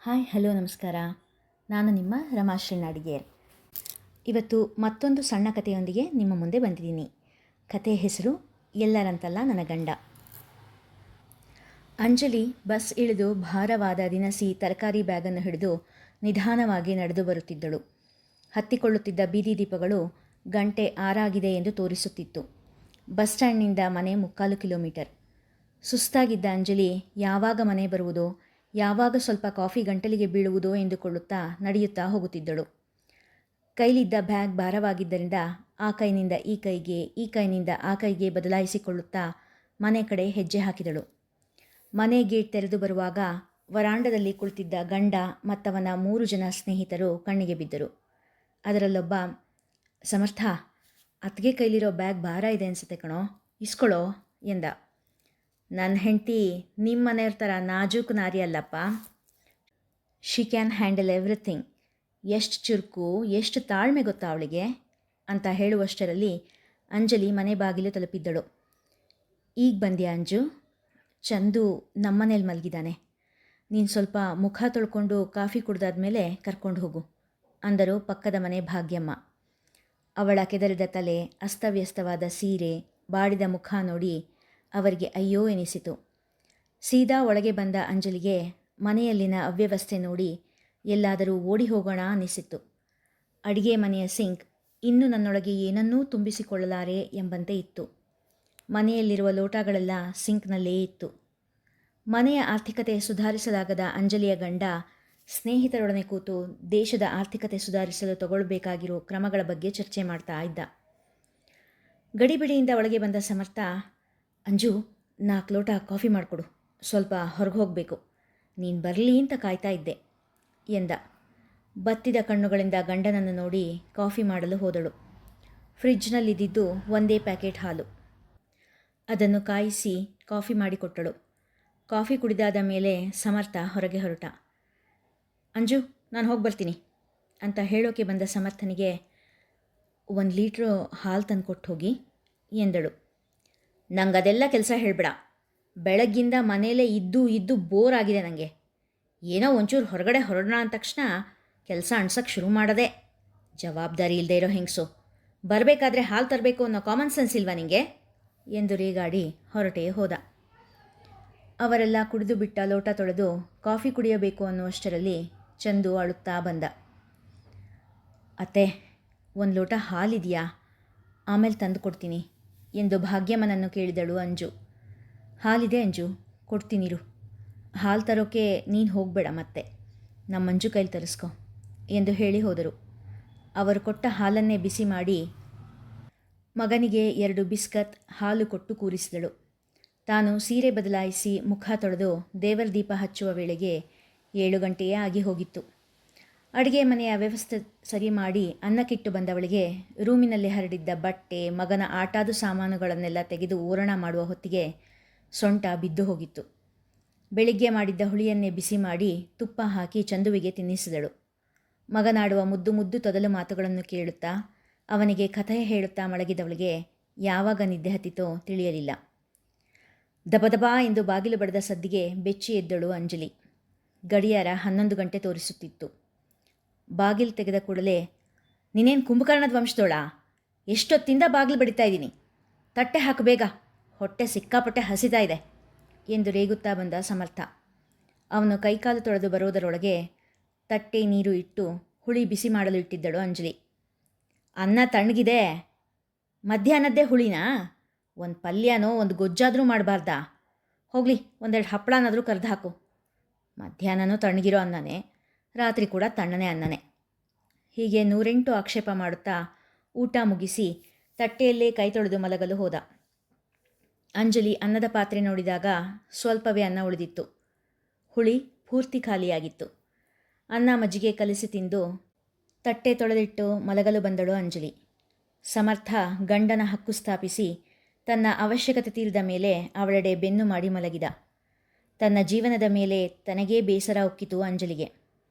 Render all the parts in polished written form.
Hi hello ನಮಸ್ಕಾರ. ನಾನು ನಿಮ್ಮ ರಮಾಶ್ರೀ ನಾಡಿಗೇರ್. ಇವತ್ತು ಮತ್ತೊಂದು ಸಣ್ಣ ಕಥೆಯೊಂದಿಗೆ ನಿಮ್ಮ ಮುಂದೆ ಬಂದಿದ್ದೀನಿ. ಕಥೆ ಹೆಸರು ಎಲ್ಲರಂತಲ್ಲ ನನ್ನ ಗಂಡ. ಅಂಜಲಿ ಬಸ್ ಇಳಿದು ಭಾರವಾದ ದಿನಸಿ ತರಕಾರಿ ಬ್ಯಾಗನ್ನು ಹಿಡಿದು ನಿಧಾನವಾಗಿ ನಡೆದು ಬರುತ್ತಿದ್ದಳು. ಹತ್ತಿಕೊಳ್ಳುತ್ತಿದ್ದ ಬೀದಿ ದೀಪಗಳು ಗಂಟೆ 6 ಎಂದು ತೋರಿಸುತ್ತಿತ್ತು. ಬಸ್ ಸ್ಟ್ಯಾಂಡ್ನಿಂದ ಮನೆ 3/4 ಕಿಲೋಮೀಟರ್. ಸುಸ್ತಾಗಿದ್ದ ಅಂಜಲಿ ಯಾವಾಗ ಮನೆ ಬರುವುದೋ, ಯಾವಾಗ ಸ್ವಲ್ಪ ಕಾಫಿ ಗಂಟಲಿಗೆ ಬೀಳುವುದೋ ಎಂದುಕೊಳ್ಳುತ್ತಾ ನಡೆಯುತ್ತಾ ಹೋಗುತ್ತಿದ್ದಳು. ಕೈಲಿದ್ದ ಬ್ಯಾಗ್ ಭಾರವಾಗಿದ್ದರಿಂದ ಆ ಕೈನಿಂದ ಈ ಕೈಗೆ, ಈ ಕೈನಿಂದ ಆ ಕೈಗೆ ಬದಲಾಯಿಸಿಕೊಳ್ಳುತ್ತಾ ಮನೆ ಕಡೆ ಹೆಜ್ಜೆ ಹಾಕಿದಳು. ಮನೆ ಗೇಟ್ ತೆರೆದು ಬರುವಾಗ ವರಾಂಡದಲ್ಲಿ ಕುಳಿತಿದ್ದ ಗಂಡ ಮತ್ತವನ 3 ಜನ ಸ್ನೇಹಿತರು ಕಣ್ಣಿಗೆ ಬಿದ್ದರು. ಅದರಲ್ಲೊಬ್ಬ, ಸಮರ್ಥ, ಅತ್ತಿಗೆ ಕೈಲಿರೋ ಬ್ಯಾಗ್ ಭಾರ ಇದೆ ಅನಿಸುತ್ತೆ ಕಣೋ, ಇಸ್ಕೊಳ್ಳೋ ಎಂದ. ನನ್ನ ಹೆಂಡತಿ ನಿಮ್ಮ ಮನೆಯವ್ರ ಥರ ನಾಜೂಕು ನಾರಿ ಅಲ್ಲಪ್ಪ. She can handle everything. ಎಷ್ಟು ಚುರುಕು, ಎಷ್ಟು ತಾಳ್ಮೆ ಗೊತ್ತಾ ಅವಳಿಗೆ ಅಂತ ಹೇಳುವಷ್ಟರಲ್ಲಿ ಅಂಜಲಿ ಮನೆ ಬಾಗಿಲು ತಲುಪಿದ್ದಳು. ಈಗ ಬಂದ್ಯಾ ಅಂಜು? ಚಂದು ನಮ್ಮನೇಲಿ ಮಲಗಿದ್ದಾನೆ. ನೀನು ಸ್ವಲ್ಪ ಮುಖ ತೊಳ್ಕೊಂಡು ಕಾಫಿ ಕುಡ್ದಾದ್ಮೇಲೆ ಕರ್ಕೊಂಡು ಹೋಗು ಅಂದರು ಪಕ್ಕದ ಮನೆ ಭಾಗ್ಯಮ್ಮ. ಅವಳ ಕೆದರಿದ ತಲೆ, ಅಸ್ತವ್ಯಸ್ತವಾದ ಸೀರೆ, ಬಾಡಿದ ಮುಖ ನೋಡಿ ಅವರಿಗೆ ಅಯ್ಯೋ ಎನಿಸಿತು. ಸೀದಾ ಒಳಗೆ ಬಂದ ಅಂಜಲಿಗೆ ಮನೆಯಲ್ಲಿನ ಅವ್ಯವಸ್ಥೆ ನೋಡಿ ಎಲ್ಲಾದರೂ ಓಡಿ ಹೋಗೋಣ ಅನ್ನಿಸಿತ್ತು. ಅಡಿಗೆ ಮನೆಯ ಸಿಂಕ್ ಇನ್ನೂ ನನ್ನೊಳಗೆ ಏನನ್ನೂ ತುಂಬಿಸಿಕೊಳ್ಳಲಾರೆ ಎಂಬಂತೆ ಇತ್ತು. ಮನೆಯಲ್ಲಿರುವ ಲೋಟಗಳೆಲ್ಲ ಸಿಂಕ್ನಲ್ಲೇ ಇತ್ತು. ಮನೆಯ ಆರ್ಥಿಕತೆ ಸುಧಾರಿಸಲಾಗದ ಅಂಜಲಿಯ ಗಂಡ ಸ್ನೇಹಿತರೊಡನೆ ಕೂತು ದೇಶದ ಆರ್ಥಿಕತೆ ಸುಧಾರಿಸಲು ತಗೊಳ್ಬೇಕಾಗಿರೋ ಕ್ರಮಗಳ ಬಗ್ಗೆ ಚರ್ಚೆ ಮಾಡ್ತಾ ಇದ್ದ. ಗಡಿಬಿಡಿಯಿಂದ ಒಳಗೆ ಬಂದ ಸಮರ್ಥ, ಅಂಜು 4 ಲೋಟ ಕಾಫಿ ಮಾಡಿಕೊಡು, ಸ್ವಲ್ಪ ಹೊರಗೆ ಹೋಗಬೇಕು, ನೀನು ಬರಲಿ ಅಂತ ಕಾಯ್ತಾ ಇದ್ದೆ ಎಂದ. ಬತ್ತಿದ ಕಣ್ಣುಗಳಿಂದ ಗಂಡನನ್ನು ನೋಡಿ ಕಾಫಿ ಮಾಡಲು ಹೋದಳು. ಫ್ರಿಡ್ಜ್ನಲ್ಲಿದ್ದಿದ್ದು ಒಂದೇ ಪ್ಯಾಕೆಟ್ ಹಾಲು. ಅದನ್ನು ಕಾಯಿಸಿ ಕಾಫಿ ಮಾಡಿಕೊಟ್ಟಳು. ಕಾಫಿ ಕುಡಿದಾದ ಮೇಲೆ ಸಮರ್ಥ ಹೊರಗೆ ಹೊರಟ. ಅಂಜು, ನಾನು ಹೋಗಿ ಬರ್ತೀನಿ ಅಂತ ಹೇಳೋಕೆ ಬಂದ ಸಮರ್ಥನಿಗೆ 1 ಲೀಟ್ರು ಹಾಲು ತಂದು ಕೊಟ್ಟು ಹೋಗಿ ಎಂದಳು. ನಂಗೆ ಅದೆಲ್ಲ ಕೆಲಸ ಹೇಳಬೇಡ. ಬೆಳಗ್ಗಿಂದ ಮನೇಲೇ ಇದ್ದು ಬೋರ್ ಆಗಿದೆ ನನಗೆ. ಏನೋ ಒಂಚೂರು ಹೊರಗಡೆ ಹೊರಡೋಣ ಅಂದ ತಕ್ಷಣ ಕೆಲಸ ಅಣ್ಸಕ್ಕೆ ಶುರು ಮಾಡೋದೆ. ಜವಾಬ್ದಾರಿ ಇಲ್ಲದೆ ಇರೋ ಹೆಂಗಸು. ಬರಬೇಕಾದ್ರೆ ಹಾಲು ತರಬೇಕು ಅನ್ನೋ ಕಾಮನ್ ಸೆನ್ಸ್ ಇಲ್ವಾ ನಿನಗೆ ಎಂದು ರೇಗಾಡಿ ಹೊರಟೇ ಹೋದ. ಅವರೆಲ್ಲ ಕುಡಿದು ಬಿಟ್ಟ ಲೋಟ ತೊಳೆದು ಕಾಫಿ ಕುಡಿಯಬೇಕು ಅನ್ನುವಷ್ಟರಲ್ಲಿ ಚಂದು ಅಳುತ್ತಾ ಬಂದ. ಅತ್ತೆ, 1 ಲೋಟ ಹಾಲಿದೆಯಾ? ಆಮೇಲೆ ತಂದು ಕೊಡ್ತೀನಿ ಎಂದು ಭಾಗ್ಯಮ್ಮನನ್ನು ಕೇಳಿದಳು ಅಂಜು. ಹಾಲಿದೆ ಅಂಜು, ಕೊಡ್ತೀನಿರು. ಹಾಲು ತರೋಕೆ ನೀನು ಹೋಗಬೇಡ, ಮತ್ತೆ ನಮ್ಮ ಮಂಜು ಕೈಲಿ ತರಿಸ್ಕೊ ಎಂದು ಹೇಳಿ ಹೋದರು. ಅವರು ಕೊಟ್ಟ ಹಾಲನ್ನೇ ಬಿಸಿ ಮಾಡಿ ಮಗನಿಗೆ 2 ಬಿಸ್ಕತ್ ಹಾಲು ಕೊಟ್ಟು ಕೂರಿಸಿದಳು. ತಾನು ಸೀರೆ ಬದಲಾಯಿಸಿ ಮುಖ ತೊಳೆದು ದೇವರ ದೀಪ ಹಚ್ಚುವ ವೇಳೆಗೆ 7 ಗಂಟೆಯೇ ಆಗಿ ಹೋಗಿತ್ತು. ಅಡುಗೆ ಮನೆಯ ವ್ಯವಸ್ಥೆ ಸರಿ ಮಾಡಿ ಅನ್ನಕ್ಕಿಟ್ಟು ಬಂದವಳಿಗೆ ರೂಮಿನಲ್ಲಿ ಹರಡಿದ್ದ ಬಟ್ಟೆ, ಮಗನ ಆಟಾದ ಸಾಮಾನುಗಳನ್ನೆಲ್ಲ ತೆಗೆದು ಓರಣ ಮಾಡುವ ಹೊತ್ತಿಗೆ ಸೊಂಟ ಬಿದ್ದು ಹೋಗಿತ್ತು. ಬೆಳಿಗ್ಗೆ ಮಾಡಿದ್ದ ಹುಳಿಯನ್ನೇ ಬಿಸಿ ಮಾಡಿ ತುಪ್ಪ ಹಾಕಿ ಚಂದುವಿಗೆ ತಿನ್ನಿಸಿದಳು. ಮಗನಾಡುವ ಮುದ್ದು ತೊದಲು ಮಾತುಗಳನ್ನು ಕೇಳುತ್ತಾ ಅವನಿಗೆ ಕಥೆ ಹೇಳುತ್ತಾ ಮಲಗಿದವಳಿಗೆ ಯಾವಾಗ ನಿದ್ದೆ ಹತ್ತಿತೋ ತಿಳಿಯಲಿಲ್ಲ. ದಬದಬಾ ಎಂದು ಬಾಗಿಲು ಬಡಿದ ಸದ್ದಿಗೆ ಬೆಚ್ಚಿ ಎದ್ದಳು ಅಂಜಲಿ. ಗಡಿಯಾರ 11 ಗಂಟೆ ತೋರಿಸುತ್ತಿತ್ತು. ಬಾಗಿಲು ತೆಗೆದ ಕೂಡಲೇ, ನೀನೇನು ಕುಂಭಕರ್ಣದ ವಂಶದೋಳಾ? ಎಷ್ಟೊತ್ತಿಂದ ಬಾಗಿಲು ಬಡಿತಾ ಇದ್ದೀನಿ, ತಟ್ಟೆ ಹಾಕು ಬೇಗ, ಹೊಟ್ಟೆ ಸಿಕ್ಕಾಪಟ್ಟೆ ಹಸಿತಾ ಇದೆ ಎಂದು ರೇಗುತ್ತಾ ಬಂದ ಸಮರ್ಥ. ಅವನು ಕೈಕಾಲು ತೊಳೆದು ಬರೋದರೊಳಗೆ ತಟ್ಟೆ ನೀರು ಇಟ್ಟು ಹುಳಿ ಬಿಸಿ ಮಾಡಲು ಇಟ್ಟಿದ್ದಳು ಅಂಜಲಿ. ಅನ್ನ ತಣ್ಣಗಿದೆ, ಮಧ್ಯಾಹ್ನದ್ದೇ ಹುಳಿನಾ? ಒಂದು ಪಲ್ಯನೋ ಒಂದು ಗೊಜ್ಜಾದರೂ ಮಾಡಬಾರ್ದಾ? ಹೋಗಲಿ, 1-2 ಹಪ್ಪಳನಾದರೂ ಕರೆದು ಹಾಕು. ಮಧ್ಯಾಹ್ನನೂ ತಣ್ಣಗಿರೋ ಅನ್ನನೇ, ರಾತ್ರಿ ಕೂಡ ತಣ್ಣನೆ ಅನ್ನನೇ. ಹೀಗೆ 108 ಆಕ್ಷೇಪ ಮಾಡುತ್ತಾ ಊಟ ಮುಗಿಸಿ ತಟ್ಟೆಯಲ್ಲೇ ಕೈ ತೊಳೆದು ಮಲಗಲು ಹೋದ. ಅಂಜಲಿ ಅನ್ನದ ಪಾತ್ರೆ ನೋಡಿದಾಗ ಸ್ವಲ್ಪವೇ ಅನ್ನ ಉಳಿದಿತ್ತು. ಹುಳಿ ಪೂರ್ತಿ ಖಾಲಿಯಾಗಿತ್ತು. ಅನ್ನ ಮಜ್ಜಿಗೆ ಕಲಿಸಿ ತಿಂದು ತಟ್ಟೆ ತೊಳೆದಿಟ್ಟು ಮಲಗಲು ಬಂದಳು ಅಂಜಲಿ. ಸಮರ್ಥ ಗಂಡನ ಹಕ್ಕು ಸ್ಥಾಪಿಸಿ ತನ್ನ ಅವಶ್ಯಕತೆ ತೀರಿದ ಮೇಲೆ ಅವಳೆಡೆ ಬೆನ್ನು ಮಾಡಿ ಮಲಗಿದ. ತನ್ನ ಜೀವನದ ಮೇಲೆ ತನಗೇ ಬೇಸರ ಉಕ್ಕಿತು ಅಂಜಲಿಗೆ.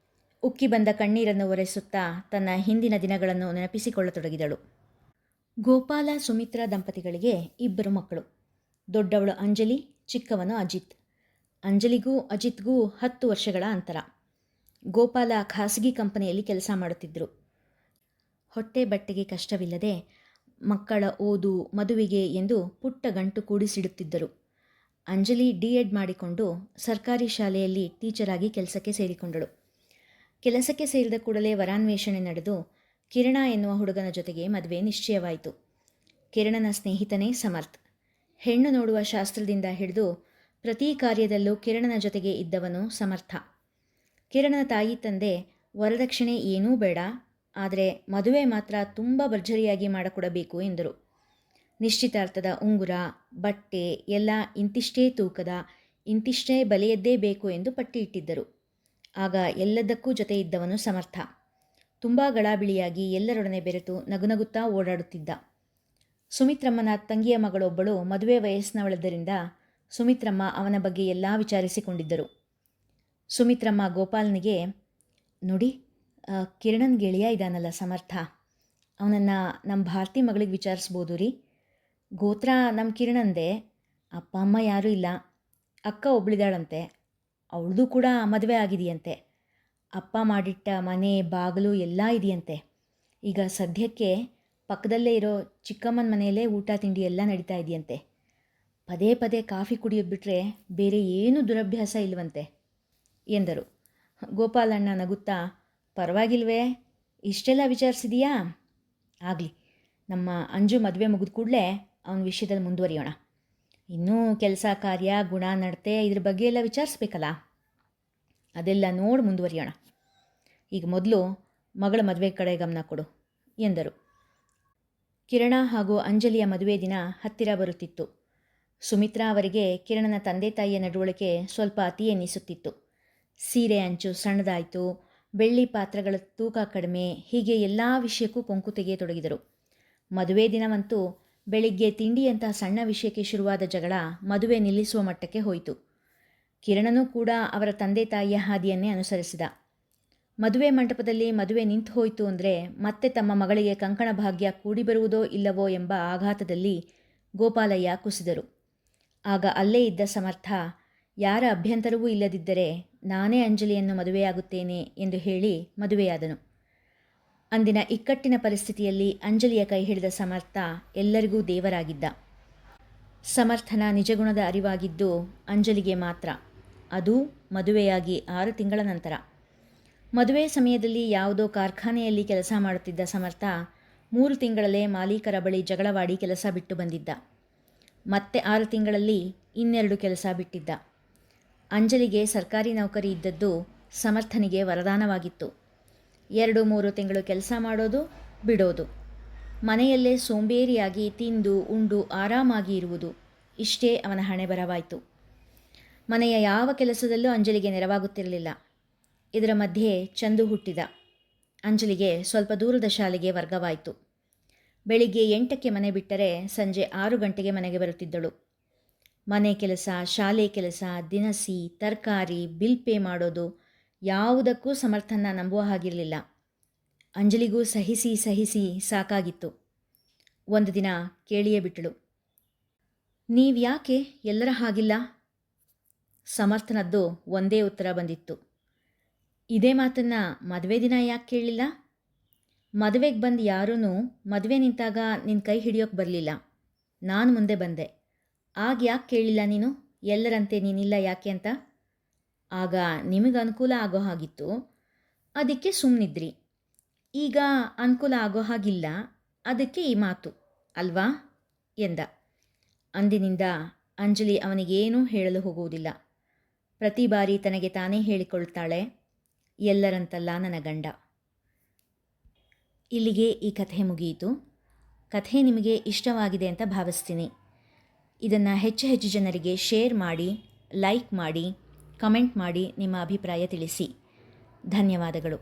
ಉಕ್ಕಿ ಬಂದ ಕಣ್ಣೀರನ್ನು ಒರೆಸುತ್ತಾ ತನ್ನ ಹಿಂದಿನ ದಿನಗಳನ್ನು ನೆನಪಿಸಿಕೊಳ್ಳತೊಡಗಿದಳು. ಗೋಪಾಲ ಸುಮಿತ್ರಾ ದಂಪತಿಗಳಿಗೆ 2 ಮಕ್ಕಳು. ದೊಡ್ಡವಳು ಅಂಜಲಿ, ಚಿಕ್ಕವನು ಅಜಿತ್. ಅಂಜಲಿಗೂ ಅಜಿತ್ಗೂ 10 ವರ್ಷಗಳ ಅಂತರ. ಗೋಪಾಲ ಖಾಸಗಿ ಕಂಪನಿಯಲ್ಲಿ ಕೆಲಸ ಮಾಡುತ್ತಿದ್ದರು. ಹೊಟ್ಟೆ ಬಟ್ಟೆಗೆ ಕಷ್ಟವಿಲ್ಲದೆ ಮಕ್ಕಳ ಓದು ಮದುವೆಗೆ ಎಂದು ಪುಟ್ಟ ಗಂಟು ಕೂಡಿಸಿಡುತ್ತಿದ್ದರು. ಅಂಜಲಿ ಡಿ.ಎಡ್ ಮಾಡಿಕೊಂಡು ಸರ್ಕಾರಿ ಶಾಲೆಯಲ್ಲಿ ಟೀಚರಾಗಿ ಕೆಲಸಕ್ಕೆ ಸೇರಿಕೊಂಡಳು. ಕೆಲಸಕ್ಕೆ ಸೇರಿದ ಕೂಡಲೇ ವರಾನ್ವೇಷಣೆ ನಡೆದು ಕಿರಣ ಎನ್ನುವ ಹುಡುಗನ ಜೊತೆಗೆ ಮದುವೆ ನಿಶ್ಚಯವಾಯಿತು. ಕಿರಣನ ಸ್ನೇಹಿತನೇ ಸಮರ್ಥ್. ಹೆಣ್ಣು ನೋಡುವ ಶಾಸ್ತ್ರದಿಂದ ಹಿಡಿದು ಪ್ರತಿ ಕಾರ್ಯದಲ್ಲೂ ಕಿರಣನ ಜೊತೆಗೆ ಇದ್ದವನು ಸಮರ್ಥ. ಕಿರಣನ ತಾಯಿ ತಂದೆ ವರದಕ್ಷಿಣೆ ಏನೂ ಬೇಡ, ಆದರೆ ಮದುವೆ ಮಾತ್ರ ತುಂಬ ಭರ್ಜರಿಯಾಗಿ ಮಾಡಿಕೊಡಬೇಕು ಎಂದರು. ನಿಶ್ಚಿತಾರ್ಥದ ಉಂಗುರ ಬಟ್ಟೆ ಎಲ್ಲ ಇಂತಿಷ್ಟೇ ತೂಕದ ಇಂತಿಷ್ಟೇ ಬಲೆಯದ್ದೇ ಬೇಕು ಎಂದು ಪಟ್ಟಿ ಇಟ್ಟಿದ್ದರು. ಆಗ ಎಲ್ಲದಕ್ಕೂ ಜೊತೆ ಇದ್ದವನು ಸಮರ್ಥ. ತುಂಬ ಗಳಾಬಿಳಿಯಾಗಿ ಎಲ್ಲರೊಡನೆ ಬೆರೆತು ನಗುನಗುತ್ತಾ ಓಡಾಡುತ್ತಿದ್ದ. ಸುಮಿತ್ರಮ್ಮನ ತಂಗಿಯ ಮಗಳೊಬ್ಬಳು ಮದುವೆ ವಯಸ್ಸಿನವಳದ್ದರಿಂದ ಸುಮಿತ್ರಮ್ಮ ಅವನ ಬಗ್ಗೆ ಎಲ್ಲ ವಿಚಾರಿಸಿಕೊಂಡಿದ್ದರು. ಸುಮಿತ್ರಮ್ಮ ಗೋಪಾಲನಿಗೆ, ನೋಡಿ, ಕಿರಣನ್ ಗೆಳೆಯ ಇದ್ದಾನಲ್ಲ ಸಮರ್ಥ, ಅವನನ್ನು ನಮ್ಮ ಭಾರತಿ ಮಗಳಿಗೆ ವಿಚಾರಿಸ್ಬೋದು ರೀ. ಗೋತ್ರ ನಮ್ಮ ಕಿರಣಂದೆ, ಅಪ್ಪ ಅಮ್ಮ ಯಾರೂ ಇಲ್ಲ, ಅಕ್ಕ ಒಬ್ಳಿದಾಳಂತೆ, ಅವಳದು ಕೂಡ ಮದುವೆ ಆಗಿದೆಯಂತೆ, ಅಪ್ಪ ಮಾಡಿಟ್ಟ ಮನೆ ಬಾಗಿಲು ಎಲ್ಲ ಇದೆಯಂತೆ. ಈಗ ಸದ್ಯಕ್ಕೆ ಪಕ್ಕದಲ್ಲೇ ಇರೋ ಚಿಕ್ಕಮ್ಮನ ಮನೆಯಲ್ಲೇ ಊಟ ತಿಂಡಿ ಎಲ್ಲ ನಡೀತಾ ಇದೆಯಂತೆ. ಪದೇ ಪದೇ ಕಾಫಿ ಕುಡಿಯೋದು ಬಿಟ್ಟರೆ ಬೇರೆ ಏನೂ ದುರಭ್ಯಾಸ ಇಲ್ವಂತೆ ಎಂದರು. ಗೋಪಾಲಣ್ಣ ನಗುತ್ತಾ, ಪರವಾಗಿಲ್ವೇ, ಇಷ್ಟೆಲ್ಲ ವಿಚಾರಿಸಿದೀಯಾ? ಆಗಲಿ, ನಮ್ಮ ಅಂಜು ಮದುವೆ ಮುಗಿದ ಕೂಡಲೇ ಅವನ ವಿಷಯದಲ್ಲಿ ಮುಂದುವರಿಯೋಣ. ಇನ್ನೂ ಕೆಲಸ ಕಾರ್ಯ ಗುಣ ನಡತೆ ಇದ್ರ ಬಗ್ಗೆ ಎಲ್ಲ ವಿಚಾರಿಸ್ಬೇಕಲ್ಲ, ಅದೆಲ್ಲ ನೋಡಿ ಮುಂದುವರಿಯೋಣ. ಈಗ ಮೊದಲು ಮಗಳ ಮದುವೆ ಕಡೆ ಗಮನ ಕೊಡು ಎಂದರು. ಕಿರಣ ಹಾಗೂ ಅಂಜಲಿಯ ಮದುವೆ ದಿನ ಹತ್ತಿರ ಬರುತ್ತಿತ್ತು. ಸುಮಿತ್ರಾ ಅವರಿಗೆ ಕಿರಣನ ತಂದೆ ತಾಯಿಯ ನಡವಳಿಕೆ ಸ್ವಲ್ಪ ಅತಿ ಎನ್ನಿಸುತ್ತಿತ್ತು. ಸೀರೆ ಅಂಚು ಸಣ್ಣದಾಯಿತು, ಬೆಳ್ಳಿ ಪಾತ್ರಗಳ ತೂಕ ಕಡಿಮೆ, ಹೀಗೆ ಎಲ್ಲ ವಿಷಯಕ್ಕೂ ಕೊಂಕು ತೆಗೆಯತೊಡಗಿದರು. ಮದುವೆ ದಿನವಂತೂ ಬೆಳಿಗ್ಗೆ ತಿಂಡಿಯಂತಹ ಸಣ್ಣ ವಿಷಯಕ್ಕೆ ಶುರುವಾದ ಜಗಳ ಮದುವೆ ನಿಲ್ಲಿಸುವ ಮಟ್ಟಕ್ಕೆ ಹೋಯಿತು. ಕಿರಣನೂ ಕೂಡ ಅವರ ತಂದೆ ತಾಯಿಯ ಹಾದಿಯನ್ನೇ ಅನುಸರಿಸಿದ. ಮದುವೆ ಮಂಟಪದಲ್ಲಿ ಮದುವೆ ನಿಂತು ಹೋಯಿತು ಅಂದರೆ ಮತ್ತೆ ತಮ್ಮ ಮಗಳಿಗೆ ಕಂಕಣ ಭಾಗ್ಯ ಕೂಡಿ ಬರುವುದೋ ಇಲ್ಲವೋ ಎಂಬ ಆಘಾತದಲ್ಲಿ ಗೋಪಾಲಯ್ಯ ಕುಸಿದರು. ಆಗ ಅಲ್ಲೇ ಇದ್ದ ಸಮರ್ಥ, ಯಾರ ಅಭ್ಯಂತರವೂ ಇಲ್ಲದಿದ್ದರೆ ನಾನೇ ಅಂಜಲಿಯನ್ನು ಮದುವೆಯಾಗುತ್ತೇನೆ ಎಂದು ಹೇಳಿ ಮದುವೆಯಾದನು. ಅಂದಿನ ಇಕ್ಕಟ್ಟಿನ ಪರಿಸ್ಥಿತಿಯಲ್ಲಿ ಅಂಜಲಿಯ ಕೈ ಹಿಡಿದ ಸಮರ್ಥ ಎಲ್ಲರಿಗೂ ದೇವರಾಗಿದ್ದ. ಸಮರ್ಥನ ನಿಜಗುಣದ ಅರಿವಾಗಿದ್ದು ಅಂಜಲಿಗೆ ಮಾತ್ರ, ಅದು ಮದುವೆಯಾಗಿ 6 ತಿಂಗಳ ನಂತರ. ಮದುವೆ ಸಮಯದಲ್ಲಿ ಯಾವುದೋ ಕಾರ್ಖಾನೆಯಲ್ಲಿ ಕೆಲಸ ಮಾಡುತ್ತಿದ್ದ ಸಮರ್ಥ 3 ತಿಂಗಳಲ್ಲೇ ಮಾಲೀಕರ ಬಳಿ ಜಗಳವಾಡಿ ಕೆಲಸ ಬಿಟ್ಟು ಬಂದಿದ್ದ. ಮತ್ತೆ 6 ತಿಂಗಳಲ್ಲಿ ಇನ್ನೆರಡು ಕೆಲಸ ಬಿಟ್ಟಿದ್ದ. ಅಂಜಲಿಗೆ ಸರ್ಕಾರಿ ನೌಕರಿ ಇದ್ದದ್ದು ಸಮರ್ಥನಿಗೆ ವರದಾನವಾಗಿತ್ತು. 2-3 ತಿಂಗಳು ಕೆಲಸ ಮಾಡೋದು ಬಿಡೋದು, ಮನೆಯಲ್ಲೇ ಸೋಂಬೇರಿಯಾಗಿ ತಿಂದು ಉಂಡು ಆರಾಮಾಗಿ ಇರುವುದು, ಇಷ್ಟೇ ಅವನ ಹಣೆ ಬರವಾಯಿತು. ಮನೆಯ ಯಾವ ಕೆಲಸದಲ್ಲೂ ಅಂಜಲಿಗೆ ನೆರವಾಗುತ್ತಿರಲಿಲ್ಲ. ಇದರ ಮಧ್ಯೆ ಚಂದು ಹುಟ್ಟಿದ. ಅಂಜಲಿಗೆ ಸ್ವಲ್ಪ ದೂರದ ಶಾಲೆಗೆ ವರ್ಗವಾಯಿತು. ಬೆಳಿಗ್ಗೆ 8ಕ್ಕೆ ಮನೆ ಬಿಟ್ಟರೆ ಸಂಜೆ 6 ಗಂಟೆಗೆ ಮನೆಗೆ ಬರುತ್ತಿದ್ದಳು. ಮನೆ ಕೆಲಸ, ಶಾಲೆ ಕೆಲಸ, ದಿನಸಿ, ತರಕಾರಿ, ಬಿಲ್ ಪೇ ಮಾಡೋದು ಯಾವುದಕ್ಕೂ ಸಮರ್ಥನ ನಂಬುವ ಹಾಗಿರಲಿಲ್ಲ. ಅಂಜಲಿಗೂ ಸಹಿಸಿ ಸಹಿಸಿ ಸಾಕಾಗಿತ್ತು. ಒಂದು ದಿನ ಕೇಳಿಯೇ ಬಿಟ್ಟಳು, ನೀವ್ಯಾಕೆ ಎಲ್ಲರ ಹಾಗಿಲ್ಲ? ಸಮರ್ಥನದ್ದು ಒಂದೇ ಉತ್ತರ ಬಂದಿತ್ತು, ಇದೇ ಮಾತನ್ನು ಮದುವೆ ದಿನ ಯಾಕೆ ಕೇಳಲಿಲ್ಲ? ಮದುವೆಗೆ ಬಂದು ಯಾರೂ ಮದುವೆ ನಿಂತಾಗ ನಿನ್ನ ಕೈ ಹಿಡಿಯೋಕ್ಕೆ ಬರಲಿಲ್ಲ, ನಾನು ಮುಂದೆ ಬಂದೆ, ಆಗ ಯಾಕೆ ಕೇಳಲಿಲ್ಲ ನೀನು? ಎಲ್ಲರಂತೆ ನೀನಿಲ್ಲ ಯಾಕೆ ಅಂತ. ಆಗ ನಿಮಗೆ ಅನುಕೂಲ ಆಗೋ ಹಾಗಿತ್ತು, ಅದಕ್ಕೆ ಸುಮ್ಮನಿದ್ರಿ. ಈಗ ಅನುಕೂಲ ಆಗೋ ಹಾಗಿಲ್ಲ, ಅದಕ್ಕೆ ಈ ಮಾತು ಅಲ್ವಾ ಎಂದ. ಅಂದಿನಿಂದ ಅಂಜಲಿ ಅವನಿಗೇನೂ ಹೇಳಲು ಹೋಗುವುದಿಲ್ಲ. ಪ್ರತಿ ಬಾರಿ ತನಗೆ ತಾನೇ ಹೇಳಿಕೊಳ್ತಾಳೆ, ಎಲ್ಲರಂತಲ್ಲ ನನ್ನ ಗಂಡ. ಇಲ್ಲಿಗೆ ಈ ಕಥೆ ಮುಗಿಯಿತು. ಕಥೆ ನಿಮಗೆ ಇಷ್ಟವಾಗಿದೆ ಅಂತ ಭಾವಿಸ್ತೀನಿ. ಇದನ್ನು ಹೆಚ್ಚು ಹೆಚ್ಚು ಜನರಿಗೆ ಶೇರ್ ಮಾಡಿ, ಲೈಕ್ ಮಾಡಿ, ಕಮೆಂಟ್ ಮಾಡಿ, ನಿಮ್ಮ ಅಭಿಪ್ರಾಯ ತಿಳಿಸಿ. ಧನ್ಯವಾದಗಳು.